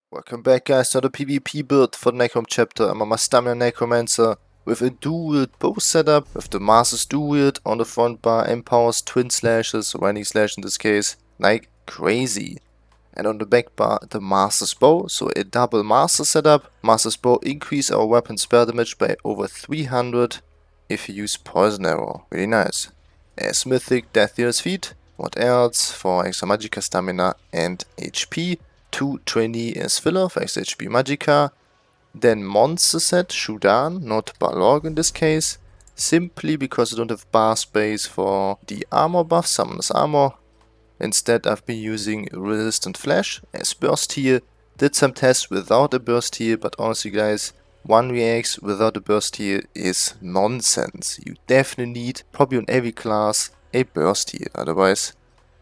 Welcome back, guys, to the PvP build for the Necrom chapter. I'm on my Stamina Necromancer with a dual bow setup with the Master's dual on the front bar, empowers twin slashes, or any slash in this case, like crazy. And on the back bar, the Master's bow, so a double Master setup. Master's bow increase our weapon spell damage by over 300 if you use Poison Arrow. Really nice. As Mythic, Death Dealer's Feet. What else? For extra Magicka stamina and HP. 220 as filler for extra HP Magicka. Then monster set, Shudan, not Balrog in this case. Simply because I don't have bar space for the armor buff, Summoner's Armor. Instead I've been using Resistant Flash as burst heal. Did some tests without a burst heal, but honestly guys, 1vx without a burst heal is nonsense. You definitely need, probably on every class, a burst heal, otherwise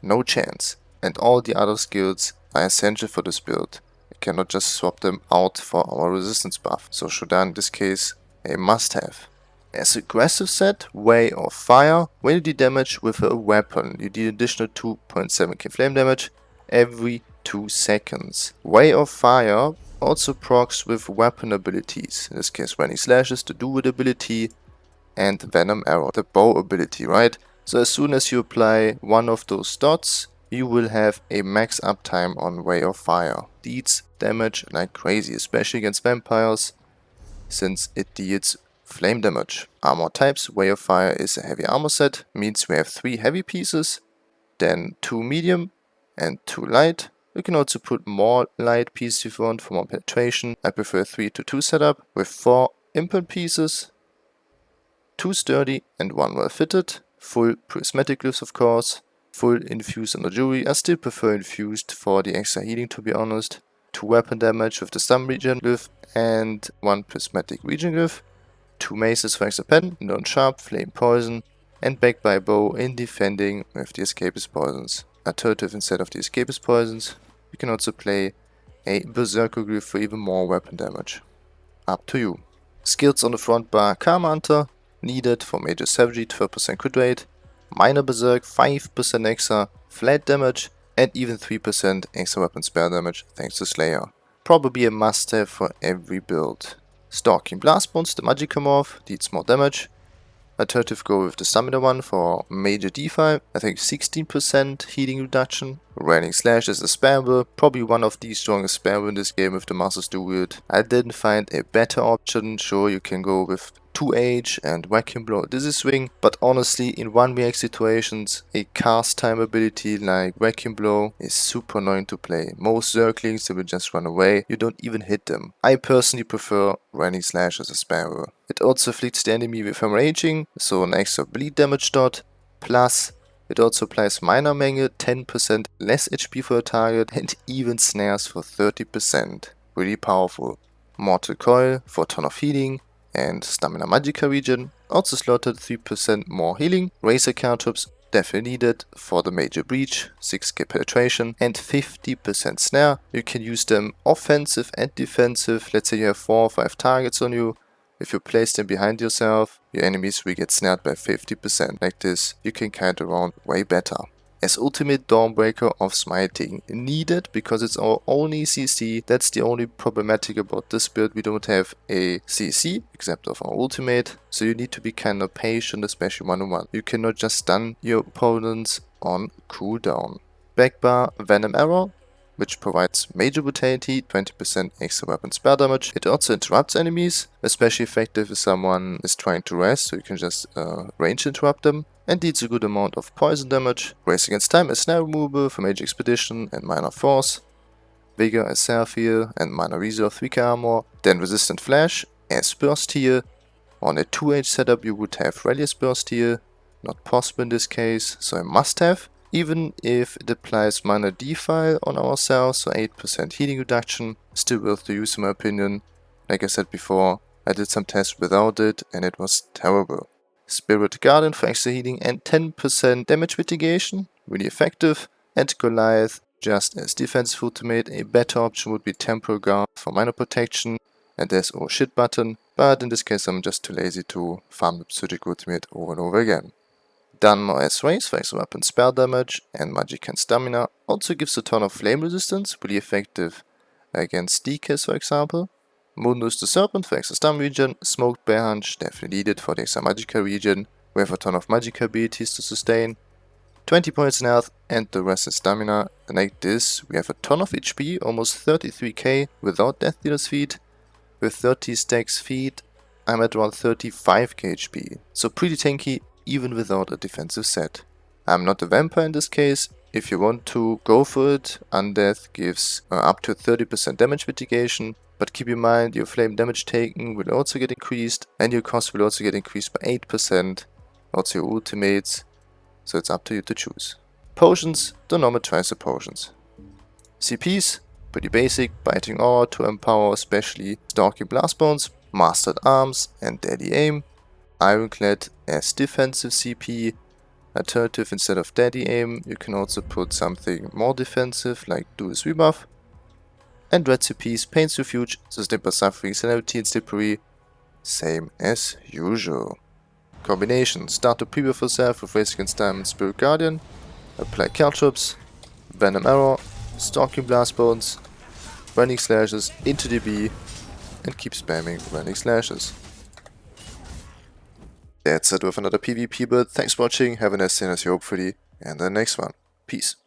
no chance. And all the other skills are essential for this build. I cannot just swap them out for our resistance buff, so Shudan in this case a must have. As aggressive set, Way of Fire. When you do damage with a weapon, you deal additional 2.7k flame damage every 2 seconds. Way of Fire also procs with weapon abilities, in this case Rainy Slashes, the dual ability, and Venom Arrow, the bow ability, right? So as soon as you apply one of those dots, you will have a max uptime on Way of Fire. Deals damage like crazy, especially against vampires, since it deals flame damage. Armor types, Way of Fire is a heavy armor set, means we have 3 heavy pieces, then 2 medium and 2 light. You can also put more light pieces if you want for more penetration. I prefer 3 to 2 setup with 4 implant pieces, 2 sturdy and 1 well fitted, full prismatic glyphs of course, full infused under jewelry. I still prefer infused for the extra healing, to be honest. 2 weapon damage with the stun regen glyph and 1 prismatic regen glyph. 2 maces for extra pen, non-sharp, flame poison, and backed by bow in defending with the escapist poisons. Alternative instead of the escapist poisons, you can also play a berserker glyph for even more weapon damage. Up to you. Skills on the front bar, Karma Hunter, needed for major savagery, 12% crit rate, minor berserk, 5% extra flat damage, and even 3% extra weapon spell damage thanks to Slayer. Probably a must have for every build. Stalking Blast Bones, the Magicka morph, deals more damage. Alternative go with the stamina one for major defi, I think 16% healing reduction. Raining Slash is a spammable, probably one of the strongest spammable in this game with the Master's Dual. I didn't find a better option. Sure, you can go with 2H and Vacuum Blow Dizzy Swing, but honestly in 1vx situations a cast time ability like Vacuum Blow is super annoying to play. Most Zerglings, they will just run away, you don't even hit them. I personally prefer Raining Slash as a spammable. It also afflicts the enemy with hemorrhaging, so an extra bleed damage dot, plus it also applies minor Menge, 10% less HP for a target, and even snares for 30%. Really powerful. Mortal Coil for a ton of healing, and Stamina Magicka regen, also slotted 3% more healing. Razor cantrips definitely needed for the major breach, 6k penetration and 50% snare. You can use them offensive and defensive. Let's say you have 4 or 5 targets on you. If you place them behind yourself, your enemies will get snared by 50%. Like this, you can kite around way better. As ultimate Dawnbreaker of Smiting, needed because it's our only CC. That's the only problematic about this build. We don't have a CC except of our ultimate, so you need to be kind of patient, especially 1-on-1. You cannot just stun your opponents on cooldown. Backbar Venom Arrow, which provides major brutality, 20% extra weapon spell damage. It also interrupts enemies, especially effective if someone is trying to rest, so you can just range interrupt them. And deals a good amount of poison damage. Race Against Time as snare removal for Major Expedition and Minor Force. Vigor as self heal and Minor Reserve 3k armor. Then Resistant Flash as burst heal. On a 2H setup you would have Rally as burst heal. Not possible in this case, so a must have. Even if it applies minor defi on ourselves, so 8% healing reduction, still worth to use in my opinion. Like I said before, I did some tests without it and it was terrible. Spirit Guardian for extra healing and 10% damage mitigation, really effective. And Goliath just as defensive ultimate. A better option would be Temporal Guard for minor protection and there's oh shit button, but in this case I'm just too lazy to farm the Psychic ultimate over and over again. Dunmer as Race for extra weapon spell damage and Magicka and stamina, also gives a ton of flame resistance, really effective against DKs for example. Mundus the Serpent for extra stun regen, Smoked Bear Hunch, definitely needed for the extra Magicka regen. We have a ton of Magicka abilities to sustain. 20 points in health and the rest is stamina. And like this, we have a ton of HP, almost 33k without Death Dealer's Feat. With 30 stacks feet, I'm at around 35k HP. So pretty tanky even without a defensive set. I'm not a vampire in this case. If you want to, go for it. Undeath gives up to 30% damage mitigation. But keep in mind, your flame damage taken will also get increased. And your cost will also get increased by 8%. Also your ultimates. So it's up to you to choose. Potions, the normal Tricer potions. CPs, pretty basic. Biting Aura to empower especially Stalking Blast Bones, Mastered Arms and Deadly Aim. Ironclad as defensive CP. Alternative, instead of Deadly Aim, you can also put something more defensive like Duel's Rebuff. And red CPs, Pain's Refuge, Sustain by Suffering, Celerity and Slippery, same as usual. Combination, start to prepare for yourself with Race Against Time and Spirit Guardian. Apply Caltrops, Venom Arrow, Stalking Blast Bones, Running Slashes into DB, and keep spamming Running Slashes. That's it with another PvP build. Thanks for watching, have a nice day and I see you hopefully in the next one. Peace.